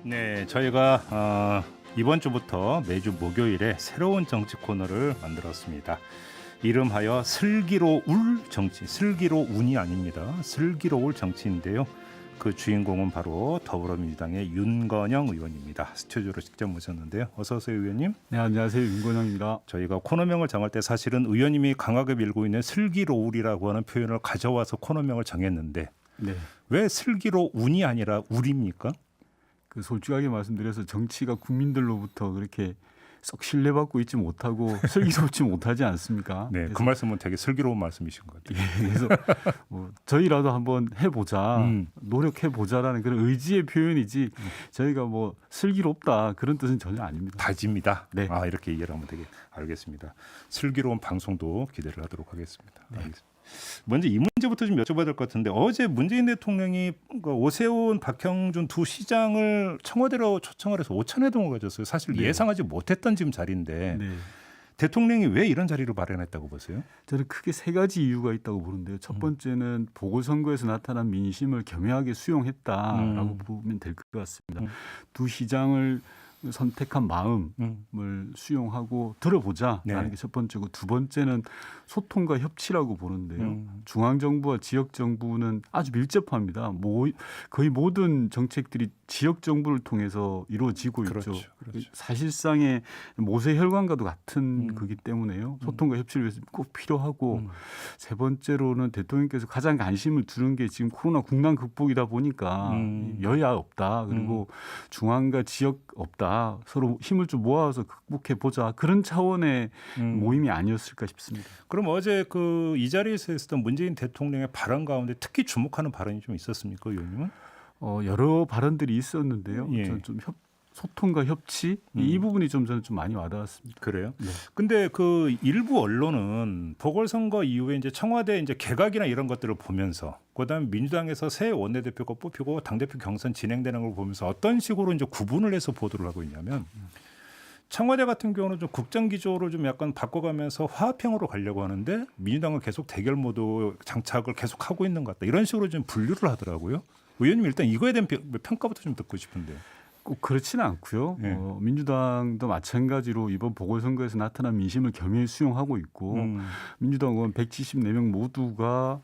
네, 저희가 이번 주부터 매주 목요일에 새로운 정치 코너를 만들었습니다. 이름하여 슬기로울 정치, 슬기로운이 아닙니다. 슬기로울 정치인데요. 그 주인공은 바로 더불어민주당의 윤건영 의원입니다. 스튜디오로 직접 모셨는데요. 어서 오세요, 의원님. 네, 안녕하세요. 윤건영입니다. 저희가 코너명을 정할 때 사실은 의원님이 강하게 밀고 있는 슬기로울이라고 하는 표현을 가져와서 코너명을 정했는데 네, 왜 슬기로운이 아니라 울입니까? 그 솔직하게 말씀드려서 정치가 국민들로부터 그렇게 썩 신뢰받고 있지 못하고 슬기롭지 못하지 않습니까? 네, 그 말씀은 되게 슬기로운 말씀이신 것 같아요. 예, 그래서 뭐 저희라도 한번 해보자, 노력해보자라는 그런 의지의 표현이지 저희가 뭐 슬기롭다 그런 뜻은 전혀 아닙니다. 다집니다. 네. 이렇게 이해를 하면 되게 알겠습니다. 슬기로운 방송도 기대를 하도록 하겠습니다. 네. 알겠습니다. 먼저 이 문제부터 좀 여쭤봐야 될 것 같은데 어제 문재인 대통령이 오세훈, 박형준 두 시장을 청와대로 초청을 해서 오찬회동을 가졌어요. 사실 네. 예상하지 못했던 지금 자리인데 네, 대통령이 왜 이런 자리를 마련했다고 보세요? 저는 크게 세 가지 이유가 있다고 보는데요. 첫 번째는 보궐선거에서 나타난 민심을 겸허하게 수용했다라고 보면 될 것 같습니다. 두 시장을 선택한 마음을 수용하고 들어보자라는 네. 게 첫 번째고, 두 번째는 소통과 협치라고 보는데요. 중앙정부와 지역정부는 아주 밀접합니다. 거의 모든 정책들이 지역정부를 통해서 이루어지고 그렇죠, 있죠. 그렇죠. 사실상의 모세혈관과도 같은 거기 때문에요. 소통과 협치를 위해서 꼭 필요하고, 세 번째로는 대통령께서 가장 관심을 두는 게 지금 코로나 국난 극복이다 보니까 여야 없다, 그리고 중앙과 지역 없다, 서로 힘을 좀 모아서 극복해 보자, 그런 차원의 모임이 아니었을까 싶습니다. 그럼 어제 이 자리에서 했었던 문재인 대통령의 발언 가운데 특히 주목하는 발언이 좀 있었습니까, 의원님은? 여러 발언들이 있었는데요. 예. 저는 좀 소통과 협치 이 부분이 저는 좀 많이 와닿았습니다. 그래요? 네. 근데 일부 언론은 보궐선거 이후에 이제 청와대 이제 개각이나 이런 것들을 보면서 그다음에 민주당에서 새 원내대표가 뽑히고 당대표 경선 진행되는 걸 보면서 어떤 식으로 이제 구분을 해서 보도를 하고 있냐면 청와대 같은 경우는 좀 국정 기조를 좀 약간 바꿔가면서 화합형으로 가려고 하는데 민주당은 계속 대결 모드 장착을 계속 하고 있는 것 같다. 이런 식으로 좀 분류를 하더라고요. 의원님 일단 이거에 대한 평가부터 좀 듣고 싶은데요. 꼭 그렇지는 않고요. 네. 민주당도 마찬가지로 이번 보궐선거에서 나타난 민심을 겸허히 수용하고 있고, 민주당 의원 174명 모두가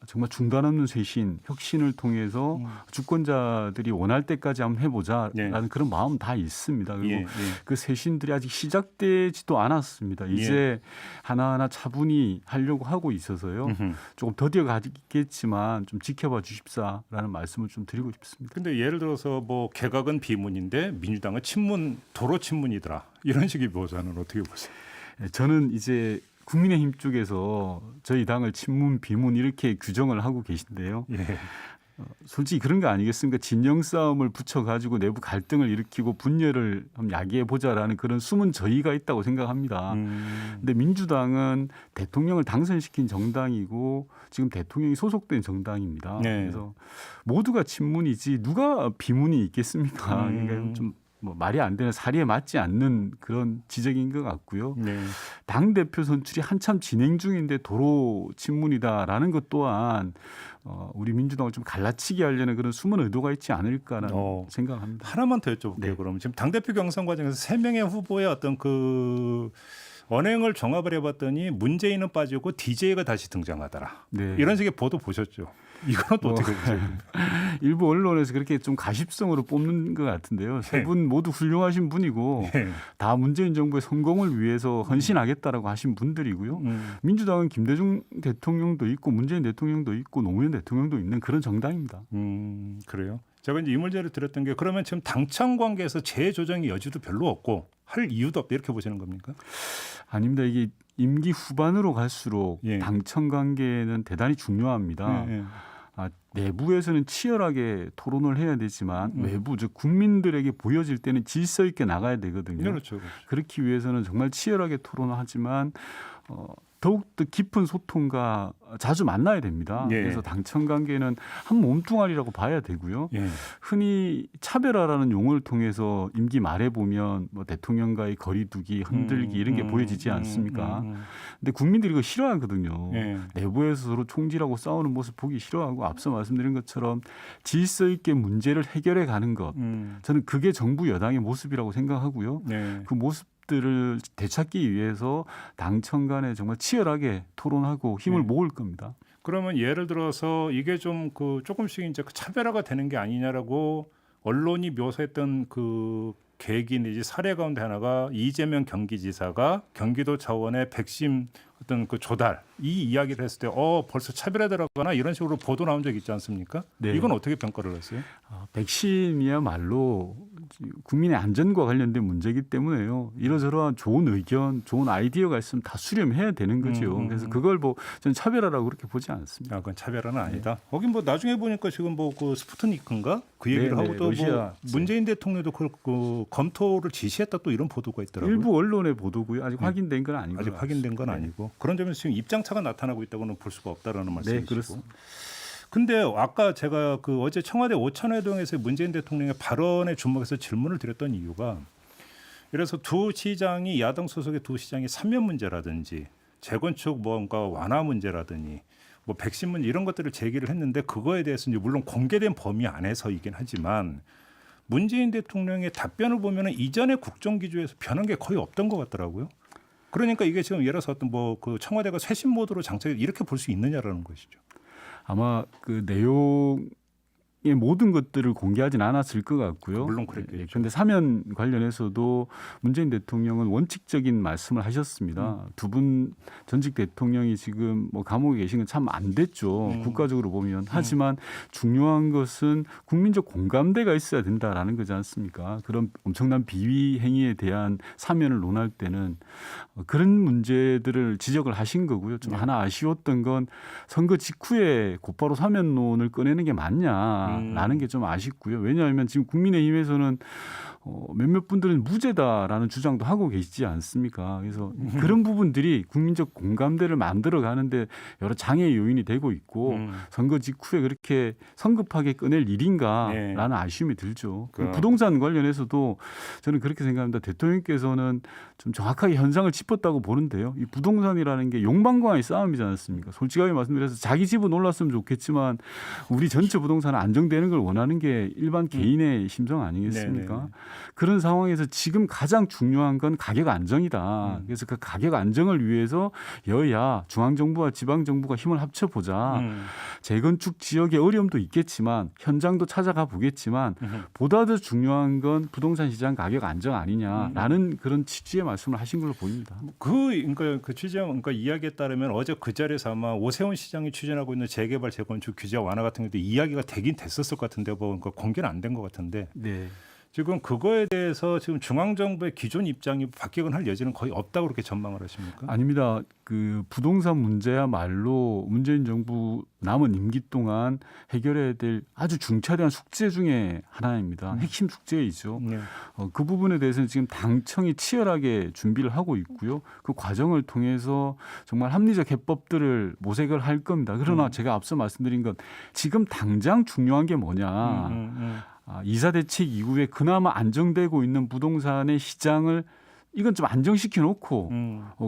정말 중단 없는 쇄신, 혁신을 통해서 주권자들이 원할 때까지 한번 해보자라는 네. 그런 마음 다 있습니다. 그리고 예, 예. 그 쇄신들이 아직 시작되지도 않았습니다. 이제 하나하나 차분히 하려고 하고 있어서요. 조금 더뎌 가겠지만 좀 지켜봐 주십사라는 말씀을 좀 드리고 싶습니다. 근데 예를 들어서 뭐 개각은 비문인데 민주당은 친문, 도로 친문이더라. 이런 식의 묘사는 어떻게 보세요? 저는 이제 국민의힘 쪽에서 저희 당을 친문, 비문 이렇게 규정을 하고 계신데요. 예. 솔직히 그런 거 아니겠습니까? 진영 싸움을 붙여가지고 내부 갈등을 일으키고 분열을 한번 야기해 보자라는 그런 숨은 저희가 있다고 생각합니다. 근데 민주당은 대통령을 당선시킨 정당이고 지금 대통령이 소속된 정당입니다. 네. 그래서 모두가 친문이지 누가 비문이 있겠습니까? 그러니까 좀 말이 안 되는, 사리에 맞지 않는 그런 지적인 것 같고요. 네. 당 대표 선출이 한참 진행 중인데 도로 친문이다라는 것 또한 우리 민주당을 좀 갈라치게 하려는 그런 숨은 의도가 있지 않을까라는 생각합니다. 하나만 더 여쭤볼게요. 네. 그러면 지금 당대표 경선 과정에서 3명의 후보의 어떤 언행을 종합을 해봤더니 문재인은 빠지고 DJ가 다시 등장하더라. 네. 이런 식의 보도 보셨죠? 이건 또 어떻게 보세요? 일부 언론에서 그렇게 좀 가십성으로 뽑는 것 같은데요. 세 분 모두 훌륭하신 분이고 다 문재인 정부의 성공을 위해서 헌신하겠다라고 하신 분들이고요. 민주당은 김대중 대통령도 있고 문재인 대통령도 있고 노무현 대통령도 있는 그런 정당입니다. 그래요? 제가 이제 이 문제를 드렸던 게 그러면 지금 당청 관계에서 재조정의 여지도 별로 없고 할 이유도 없다 이렇게 보시는 겁니까? 아닙니다. 이게 임기 후반으로 갈수록 예. 당청 관계는 대단히 중요합니다. 예. 내부에서는 치열하게 토론을 해야 되지만 외부, 즉 국민들에게 보여질 때는 질서 있게 나가야 되거든요. 그렇죠. 그렇기 위해서는 정말 치열하게 토론을 하지만 더욱더 깊은 소통과 자주 만나야 됩니다. 예. 그래서 당청 관계는 한 몸뚱아리라고 봐야 되고요. 예. 흔히 차별화라는 용어를 통해서 임기 말에 보면 뭐 대통령과의 거리두기, 흔들기 이런 게 보여지지 않습니까? 근데 국민들이 이거 싫어하거든요. 예. 내부에서 서로 총질하고 싸우는 모습 보기 싫어하고 앞서 말씀드린 것처럼 질서 있게 문제를 해결해 가는 것. 저는 그게 정부 여당의 모습이라고 생각하고요. 예. 그 모습들을 되찾기 위해서 당청 간에 정말 치열하게 토론하고 힘을 네. 모을 겁니다. 그러면 예를 들어서 이게 좀 그 조금씩 이제 그 차별화가 되는 게 아니냐라고 언론이 묘사했던 그 계기 내지 사례 가운데 하나가 이재명 경기지사가 경기도 차원의 백신 어떤 그 조달 이 이야기를 했을 때 벌써 차별화 들어가나 이런 식으로 보도 나온 적 있지 않습니까? 네. 이건 어떻게 평가를 했어요? 백신이야말로 국민의 안전과 관련된 문제이기 때문에요. 이러저러한 좋은 의견, 좋은 아이디어가 있으면 다 수렴해야 되는 거죠. 그래서 그걸 저는 차별화라고 그렇게 보지 않습니다. 그건 차별화는 아니다. 거긴 뭐 나중에 보니까 지금 뭐 그 스푸트니크인가 그 얘기를 네, 하고 네, 또 뭐 러시아. 문재인 대통령도 그 검토를 지시했다 또 이런 보도가 있더라고요. 일부 언론의 보도고요. 아직 확인된 건 아니고 아직 확인된 건 네. 아니고 그런 점에서 지금 입장차가 나타나고 있다고는 볼 수가 없다라는 말씀이시고. 네, 그렇습니다. 근데 아까 제가 그 어제 청와대 오찬회동에서 문재인 대통령의 발언에 주목해서 질문을 드렸던 이유가 이래서 두 시장이 야당 소속의 두 시장이 사면 문제라든지 재건축 뭔가 완화 문제라든지 뭐 백신 문제 이런 것들을 제기를 했는데 그거에 대해서 이제 물론 공개된 범위 안에서이긴 하지만 문재인 대통령의 답변을 보면은 이전의 국정 기조에서 변한 게 거의 없던 것 같더라고요. 그러니까 이게 지금 예를 들어서 어떤 뭐 그 청와대가 쇄신 모드로 장착 이렇게 볼 수 있느냐라는 것이죠. 아마 그 내용의 모든 것들을 공개하진 않았을 것 같고요. 물론 그랬겠죠. 그런데 사면 관련해서도 문재인 대통령은 원칙적인 말씀을 하셨습니다. 두 분 전직 대통령이 지금 뭐 감옥에 계신 건 참 안 됐죠. 국가적으로 보면. 하지만 중요한 것은 국민적 공감대가 있어야 된다라는 거지 않습니까? 그런 엄청난 비위 행위에 대한 사면을 논할 때는 그런 문제들을 지적을 하신 거고요. 좀 하나 아쉬웠던 건 선거 직후에 곧바로 사면론을 꺼내는 게 맞냐라는 게 좀 아쉽고요. 왜냐하면 지금 국민의힘에서는 몇몇 분들은 무죄다라는 주장도 하고 계시지 않습니까? 그래서 그런 부분들이 국민적 공감대를 만들어 가는데 여러 장애 요인이 되고 있고 선거 직후에 그렇게 성급하게 꺼낼 일인가라는 아쉬움이 들죠. 부동산 관련해서도 저는 그렇게 생각합니다. 대통령께서는 좀 정확하게 현상을 짚었다고 보는데요. 이 부동산이라는 게 용방광의 싸움이지 않습니까? 솔직하게 말씀드려서 자기 집은 올랐으면 좋겠지만 우리 전체 부동산은 안정되는 걸 원하는 게 일반 개인의 심정 아니겠습니까? 그런 상황에서 지금 가장 중요한 건 가격 안정이다. 그래서 그 가격 안정을 위해서 여야 중앙정부와 지방정부가 힘을 합쳐보자. 재건축 지역의 어려움도 있겠지만 현장도 찾아가 보겠지만 보다 더 중요한 건 부동산 시장 가격 안정 아니냐라는 그런 취지의 말씀을 하신 걸로 보입니다. 그러니까 그 취지, 그러니까 이야기에 따르면 어제 그 자리에서 아마 오세훈 시장이 추진하고 있는 재개발 재건축 규제 완화 같은 것도 이야기가 되긴 됐었을 것 같은데 뭐 그러니까 공개는 안 된 것 같은데. 네. 지금 그거에 대해서 지금 중앙정부의 기존 입장이 바뀌거나 할 여지는 거의 없다고 그렇게 전망을 하십니까? 아닙니다. 그 부동산 문제야말로 문재인 정부 남은 임기 동안 해결해야 될 아주 중차대한 숙제 중에 하나입니다. 핵심 숙제이죠. 네. 그 부분에 대해서는 지금 당청이 치열하게 준비를 하고 있고요. 그 과정을 통해서 정말 합리적 해법들을 모색을 할 겁니다. 그러나 제가 앞서 말씀드린 건 지금 당장 중요한 게 뭐냐. 이사 대책 이후에 그나마 안정되고 있는 부동산의 시장을 이건 좀 안정시켜 놓고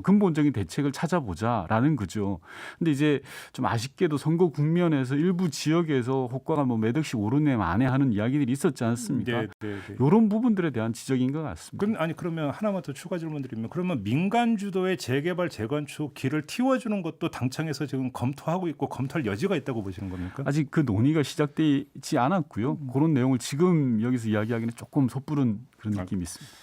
근본적인 대책을 찾아보자라는 거죠. 근데 이제 좀 아쉽게도 선거 국면에서 일부 지역에서 호가가 뭐 몇 억씩 오르네 마네 하는 이야기들이 있었지 않습니까? 이런 부분들에 대한 지적인 것 같습니다. 그러면 하나만 더 추가 질문 드리면 그러면 민간 주도의 재개발 재건축 길을 틔워주는 것도 당청에서 지금 검토하고 있고 검토할 여지가 있다고 보시는 겁니까? 아직 그 논의가 시작되지 않았고요. 그런 내용을 지금 여기서 이야기하기는 조금 섣부른 그런 느낌이 있습니다.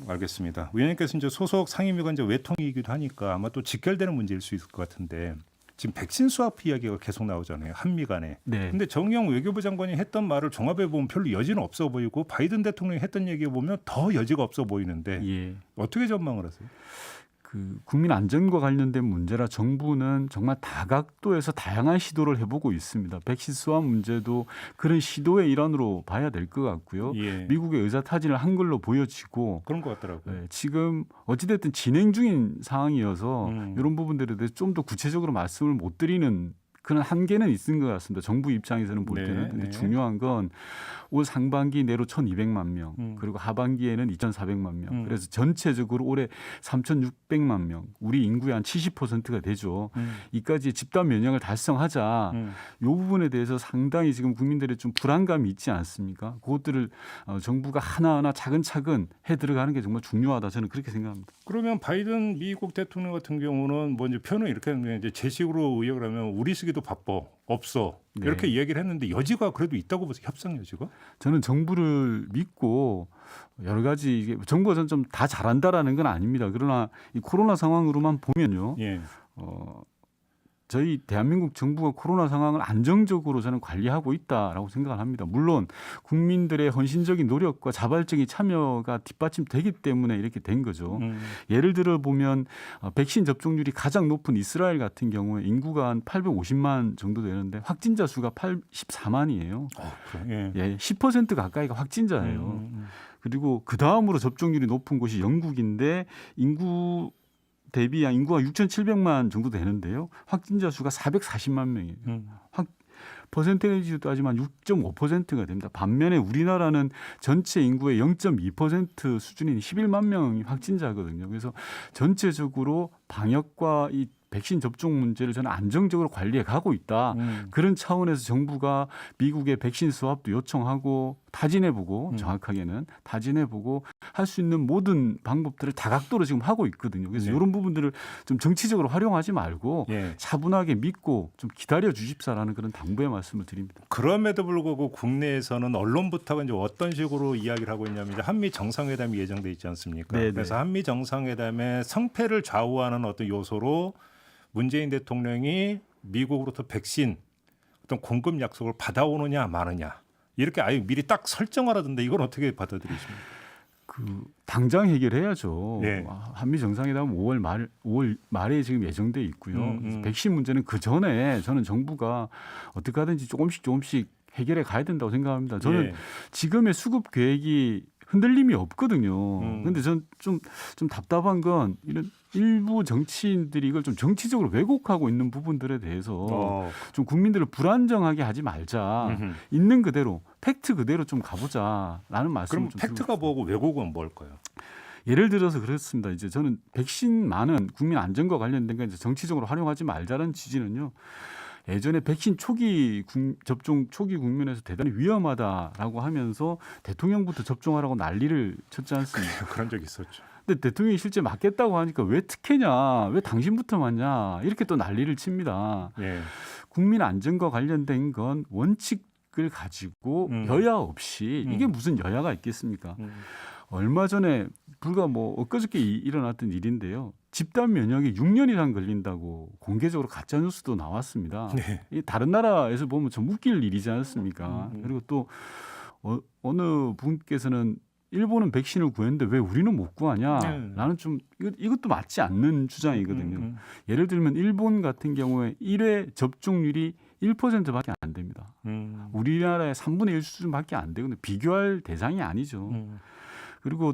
알겠습니다. 의원님께서 이제 소속 상임위가 이제 외통이기도 하니까 아마 또 직결되는 문제일 수 있을 것 같은데 지금 백신 수합 이야기가 계속 나오잖아요. 한미 간에. 네. 근데 정의용 외교부 장관이 했던 말을 종합해 보면 별로 여지는 없어 보이고 바이든 대통령이 했던 얘기 보면 더 여지가 없어 보이는데 어떻게 전망을 하세요? 그 국민 안전과 관련된 문제라 정부는 정말 다각도에서 다양한 시도를 해보고 있습니다. 백신 수합 문제도 그런 시도의 일환으로 봐야 될 것 같고요. 예. 미국의 의사타진을 한 걸로 보여지고 그런 것 같더라고요. 네, 지금 어찌됐든 진행 중인 상황이어서 음. 이런 부분들에 대해서 좀 더 구체적으로 말씀을 못 드리는 그런 한계는 있는 것 같습니다. 정부 입장에서는 볼 네, 때는. 근데 네. 중요한 건 올 상반기 내로 1,200만 명, 그리고 하반기에는 2,400만 명. 그래서 전체적으로 올해 3,600만 명. 우리 인구의 한 70%가 되죠. 이까지 집단 면역을 달성하자. 이 부분에 대해서 상당히 지금 국민들의 좀 불안감이 있지 않습니까? 그것들을 정부가 하나하나 차근차근 해 들어가는 게 정말 중요하다. 저는 그렇게 생각합니다. 그러면 바이든 미국 대통령 같은 경우는 뭐 이제 표현을 이렇게 하는 게 이제 제 식으로 의역을 하면 우리 쓰기도 바빠 없어 네. 이렇게 이야기를 했는데 여지가 그래도 있다고 보세요. 협상 여지가? 저는 정부를 믿고 여러 가지 이게 정부가 좀 다 잘한다라는 건 아닙니다. 그러나 이 코로나 상황으로만 보면요. 예. 저희 대한민국 정부가 코로나 상황을 안정적으로 저는 관리하고 있다라고 생각을 합니다. 물론 국민들의 헌신적인 노력과 자발적인 참여가 뒷받침되기 때문에 이렇게 된 거죠. 예를 들어 보면 백신 접종률이 가장 높은 이스라엘 같은 경우에 인구가 한 850만 정도 되는데 확진자 수가 84만이에요. 그래. 예. 예, 10% 가까이가 확진자예요. 그리고 그 다음으로 접종률이 높은 곳이 영국인데 인구 대비 인구가 6,700만 정도 되는데요. 확진자 수가 440만 명이에요. 퍼센테이지로 따지면 6.5%가 됩니다. 반면에 우리나라는 전체 인구의 0.2% 수준인 11만 명이 확진자거든요. 그래서 전체적으로 방역과 이 백신 접종 문제를 저는 안정적으로 관리해 가고 있다. 그런 차원에서 정부가 미국의 백신 수합도 요청하고 타진해보고 정확하게는 타진해보고 할 수 있는 모든 방법들을 다각도로 지금 하고 있거든요. 그래서 네. 이런 부분들을 좀 정치적으로 활용하지 말고 예. 차분하게 믿고 좀 기다려 주십사라는 그런 당부의 말씀을 드립니다. 그럼에도 불구하고 국내에서는 언론부터가 이제 어떤 식으로 이야기를 하고 있냐면 이제 한미 정상회담이 예정돼 있지 않습니까? 네네. 그래서 한미 정상회담의 성패를 좌우하는 어떤 요소로 문재인 대통령이 미국으로부터 백신 어떤 공급 약속을 받아오느냐 마느냐 이렇게 아예 미리 딱 설정하라던데 이건 어떻게 받아들이십니까? 그 당장 해결해야죠. 예. 한미 정상회담은 5월 말에 지금 예정돼 있고요. 그래서 백신 문제는 그 전에 저는 정부가 어떻게 하든지 조금씩 해결해 가야 된다고 생각합니다. 저는 예. 지금의 수급 계획이 흔들림이 없거든요. 그런데 전 좀 답답한 건 이런 일부 정치인들이 이걸 좀 정치적으로 왜곡하고 있는 부분들에 대해서 좀 국민들을 불안정하게 하지 말자. 있는 그대로 팩트 그대로 좀 가보자라는 말씀을 그럼 좀 팩트가 뭐고 왜곡은 뭘까요? 예를 들어서 그렇습니다. 이제 저는 백신만은 국민 안전과 관련된 거 이제 정치적으로 활용하지 말자는 취지는요. 예전에 백신 접종 초기 국면에서 대단히 위험하다라고 하면서 대통령부터 접종하라고 난리를 쳤지 않습니까? 그런 적 있었죠. 근데 대통령이 실제 맞겠다고 하니까 왜 특혜냐, 왜 당신부터 맞냐 이렇게 또 난리를 칩니다. 예. 국민 안전과 관련된 건 원칙을 가지고 여야 없이 이게 무슨 여야가 있겠습니까? 얼마 전에 불과 엊그저께 일어났던 일인데요. 집단 면역이 6년 이상 걸린다고 공개적으로 가짜 뉴스도 나왔습니다. 네. 이 다른 나라에서 보면 좀 웃길 일이지 않습니까? 그리고 또 어느 분께서는 일본은 백신을 구했는데 왜 우리는 못 구하냐? 나는 좀 이것도 맞지 않는 주장이거든요. 예를 들면 일본 같은 경우에 1회 접종률이 1%밖에 안 됩니다. 우리나라의 3분의 1 수준밖에 안 되거든요. 비교할 대상이 아니죠. 그리고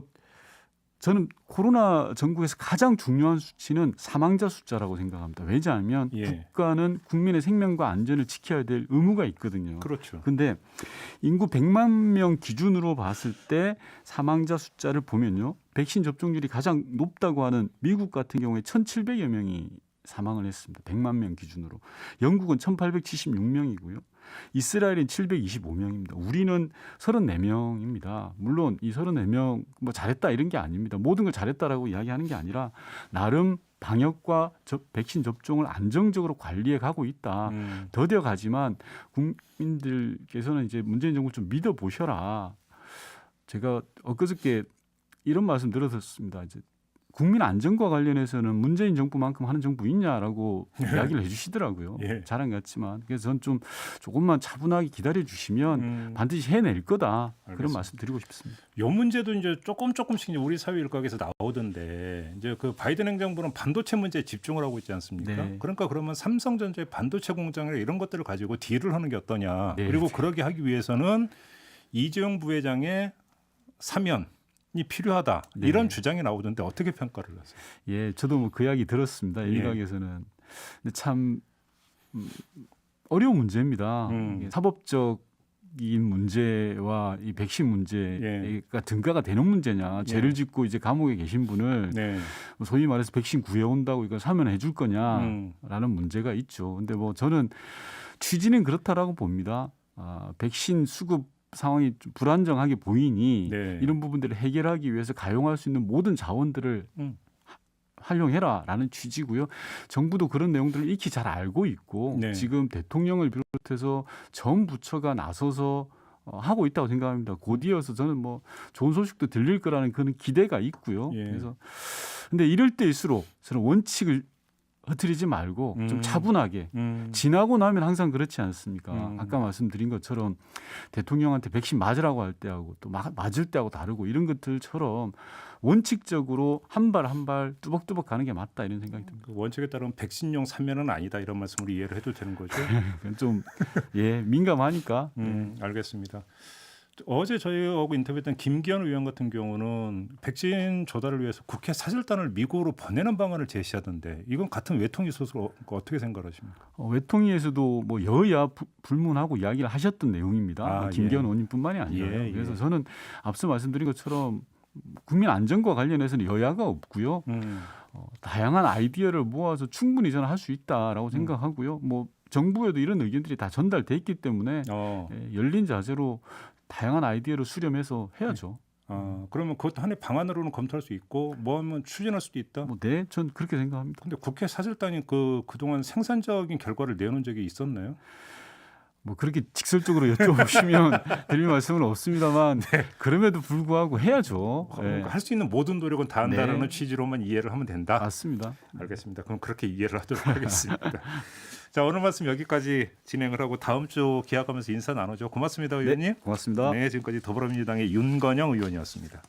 저는 코로나 전국에서 가장 중요한 수치는 사망자 숫자라고 생각합니다. 왜냐하면 국가는 국민의 생명과 안전을 지켜야 될 의무가 있거든요. 그렇죠. 그런데 인구 100만 명 기준으로 봤을 때 사망자 숫자를 보면요. 백신 접종률이 가장 높다고 하는 미국 같은 경우에 1,700여 명이 사망을 했습니다. 100만 명 기준으로. 영국은 1,876명이고요. 이스라엘은 725명입니다. 우리는 34명입니다. 물론 이 34명 잘했다 이런 게 아닙니다. 모든 걸 잘했다라고 이야기하는 게 아니라 나름 방역과 백신 접종을 안정적으로 관리해 가고 있다. 더뎌 가지만 국민들께서는 이제 문재인 정부 좀 믿어 보셔라. 제가 엊그저께 이런 말씀 들었습니다. 이제 국민 안전과 관련해서는 문재인 정부만큼 하는 정부 있냐라고 이야기를 해주시더라고요. 예. 자랑 같지만 그래서 저는 좀 조금만 차분하게 기다려 주시면 반드시 해낼 거다 그런 알겠습니다. 말씀 드리고 싶습니다. 요 문제도 이제 조금씩 이제 우리 사회 일각에서 나오던데 이제 그 바이든 행정부는 반도체 문제에 집중을 하고 있지 않습니까? 네. 그러니까 그러면 삼성전자의 반도체 공장이나 이런 것들을 가지고 딜을 하는 게 어떠냐? 네. 그리고 그러게 하기 위해서는 이재용 부회장의 사면이 필요하다 네. 이런 주장이 나오던데 어떻게 평가를 하세요? 예, 저도 뭐 그 이야기 들었습니다. 예. 일각에서는 근데 참 어려운 문제입니다. 이게 사법적인 문제와 이 백신 문제가 등가가 되는 문제냐? 죄를 짓고 이제 감옥에 계신 분을 네. 소위 말해서 백신 구해온다고 이거 사면해 줄 거냐라는 문제가 있죠. 근데 뭐 저는 취지는 그렇다라고 봅니다. 백신 수급 상황이 좀 불안정하게 보이니 네. 이런 부분들을 해결하기 위해서 가용할 수 있는 모든 자원들을 활용해라라는 취지고요. 정부도 그런 내용들을 익히 잘 알고 있고 네. 지금 대통령을 비롯해서 전 부처가 나서서 하고 있다고 생각합니다. 곧이어서 저는 뭐 좋은 소식도 들릴 거라는 그런 기대가 있고요. 예. 그래서 근데 이럴 때일수록 저는 원칙을 흐트리지 말고 좀 차분하게 지나고 나면 항상 그렇지 않습니까? 아까 말씀드린 것처럼 대통령한테 백신 맞으라고 할 때하고 또 맞을 때하고 다르고 이런 것들처럼 원칙적으로 한 발 한 발 뚜벅뚜벅 가는 게 맞다 이런 생각이 듭니다. 그 원칙에 따르면 백신용 사면은 아니다 이런 말씀으로 이해를 해도 되는 거죠? 그건 좀 민감하니까. 알겠습니다. 어제 저희하고 인터뷰했던 김기현 의원 같은 경우는 백신 조달을 위해서 국회 사절단을 미국으로 보내는 방안을 제시하던데 이건 같은 외통위 소속 어떻게 생각하십니까? 외통위에서도 뭐 여야 불문하고 이야기를 하셨던 내용입니다. 김기현 예. 의원님뿐만이 아니라요. 예. 그래서 저는 앞서 말씀드린 것처럼 국민 안전과 관련해서는 여야가 없고요. 다양한 아이디어를 모아서 충분히 저는 할 수 있다라고 생각하고요. 뭐 정부에도 이런 의견들이 다 전달돼 있기 때문에 열린 자세로 다양한 아이디어를 수렴해서 해야죠. 그러면 그것도 하나의 방안으로는 검토할 수 있고 뭐 하면 추진할 수도 있다. 네, 전 그렇게 생각합니다. 근데 국회 사절단이 그동안 생산적인 결과를 내놓은 적이 있었나요? 뭐 그렇게 직설적으로 여쭤보시면 드릴 말씀은 없습니다만 그럼에도 불구하고 해야죠. 할 수 있는 모든 노력은 다 한다는 취지로만 이해를 하면 된다. 맞습니다. 알겠습니다. 그럼 그렇게 이해를 하도록 하겠습니다. 자, 오늘 말씀 여기까지 진행을 하고 다음 주 기약하면서 인사 나누죠. 고맙습니다, 의원님. 네, 고맙습니다. 네, 지금까지 더불어민주당의 윤건영 의원이었습니다.